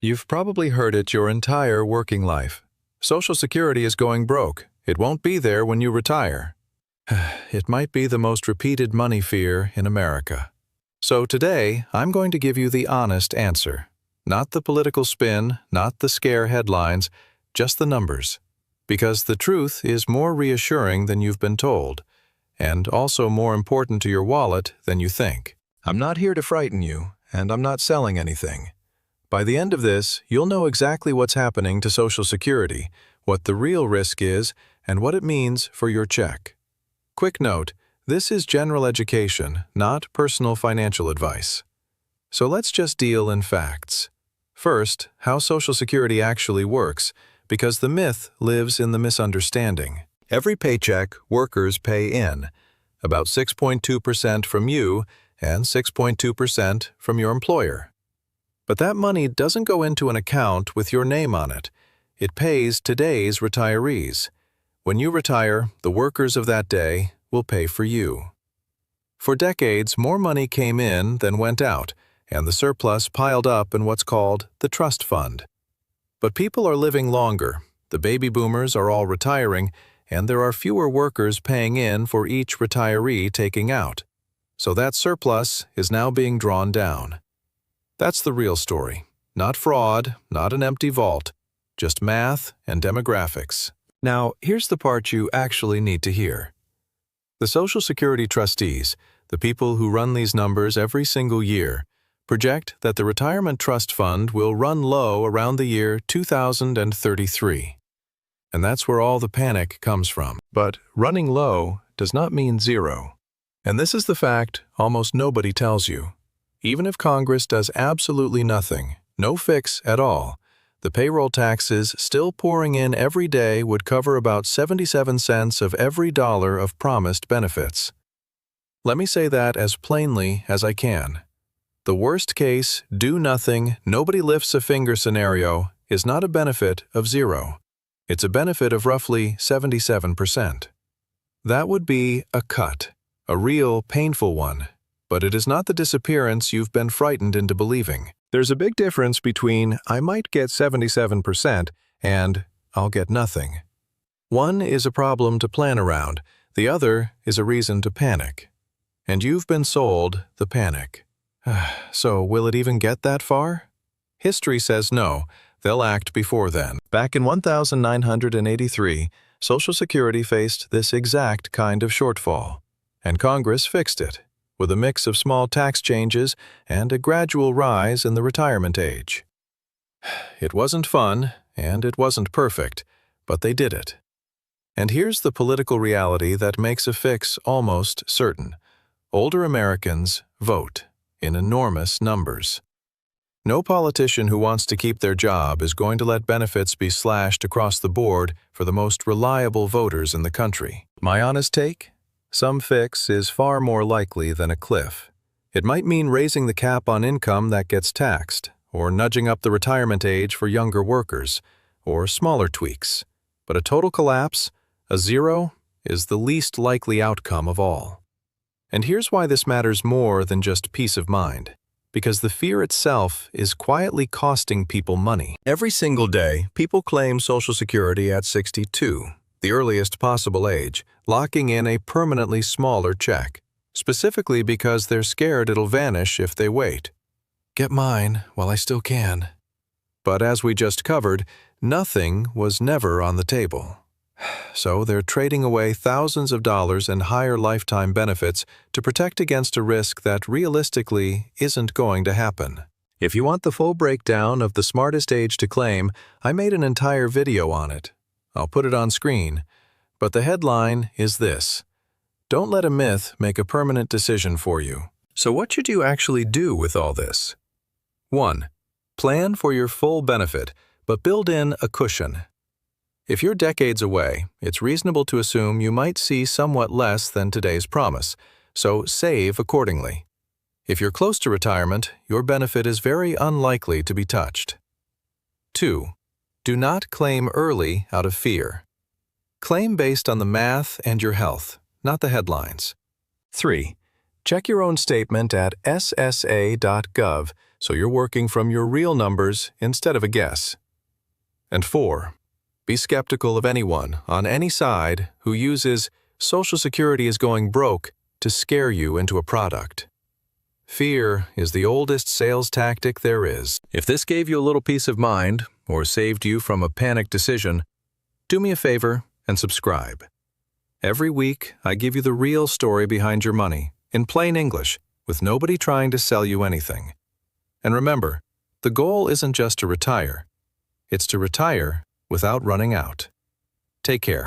You've probably heard it your entire working life. Social Security is going broke. It won't be there when you retire. It might be the most repeated money fear in America. So today, I'm going to give you the honest answer. Not the political spin, not the scare headlines, just the numbers. Because the truth is more reassuring than you've been told, and also more important to your wallet than you think. I'm not here to frighten you, and I'm not selling anything. By the end of this, you'll know exactly what's happening to Social Security, what the real risk is, and what it means for your check. Quick note, this is general education, not personal financial advice. So let's just deal in facts. First, how Social Security actually works, because the myth lives in the misunderstanding. Every paycheck, workers pay in, about 6.2% from you and 6.2% from your employer. But that money doesn't go into an account with your name on it. It pays today's retirees. When you retire, the workers of that day will pay for you. For decades, more money came in than went out, and the surplus piled up in what's called the trust fund. But people are living longer, the baby boomers are all retiring, and there are fewer workers paying in for each retiree taking out. So that surplus is now being drawn down. That's the real story. Not fraud, not an empty vault, just math and demographics. Now, here's the part you actually need to hear. The Social Security trustees, the people who run these numbers every single year, project that the retirement trust fund will run low around the year 2033. And that's where all the panic comes from. But running low does not mean zero. And this is the fact almost nobody tells you. Even if Congress does absolutely nothing, no fix at all, the payroll taxes still pouring in every day would cover about 77 cents of every dollar of promised benefits. Let me say that as plainly as I can. The worst case, do nothing, nobody lifts a finger scenario is not a benefit of zero. It's a benefit of roughly 77%. That would be a cut, a real painful one. But it is not the disappearance you've been frightened into believing. There's a big difference between I might get 77% and I'll get nothing. One is a problem to plan around, the other is a reason to panic. And you've been sold the panic. So will it even get that far? History says no, they'll act before then. Back in 1983, Social Security faced this exact kind of shortfall, and Congress fixed it, with a mix of small tax changes and a gradual rise in the retirement age. It wasn't fun, and it wasn't perfect, but they did it. And here's the political reality that makes a fix almost certain. Older Americans vote in enormous numbers. No politician who wants to keep their job is going to let benefits be slashed across the board for the most reliable voters in the country. My honest take? Some fix is far more likely than a cliff. It might mean raising the cap on income that gets taxed, or nudging up the retirement age for younger workers, or smaller tweaks. But a total collapse, a zero, is the least likely outcome of all. And here's why this matters more than just peace of mind. Because the fear itself is quietly costing people money. Every single day, people claim Social Security at 62. The earliest possible age, locking in a permanently smaller check, specifically because they're scared it'll vanish if they wait. Get mine while I still can. But as we just covered, nothing was never on the table. So they're trading away thousands of dollars in higher lifetime benefits to protect against a risk that realistically isn't going to happen. If you want the full breakdown of the smartest age to claim, I made an entire video on it. I'll put it on screen, but the headline is this: don't let a myth make a permanent decision for you. So what should you actually do with all this? 1. Plan for your full benefit, but build in a cushion. If you're decades away, it's reasonable to assume you might see somewhat less than today's promise, so save accordingly. If you're close to retirement, your benefit is very unlikely to be touched. 2. Do not claim early out of fear. Claim based on the math and your health, not the headlines. 3. Check your own statement at ssa.gov so you're working from your real numbers instead of a guess. And 4. Be skeptical of anyone on any side who uses Social Security is going broke to scare you into a product. Fear is the oldest sales tactic there is. If this gave you a little peace of mind or saved you from a panicked decision, do me a favor and subscribe. Every week, I give you the real story behind your money, in plain English, with nobody trying to sell you anything. And remember, the goal isn't just to retire. It's to retire without running out. Take care.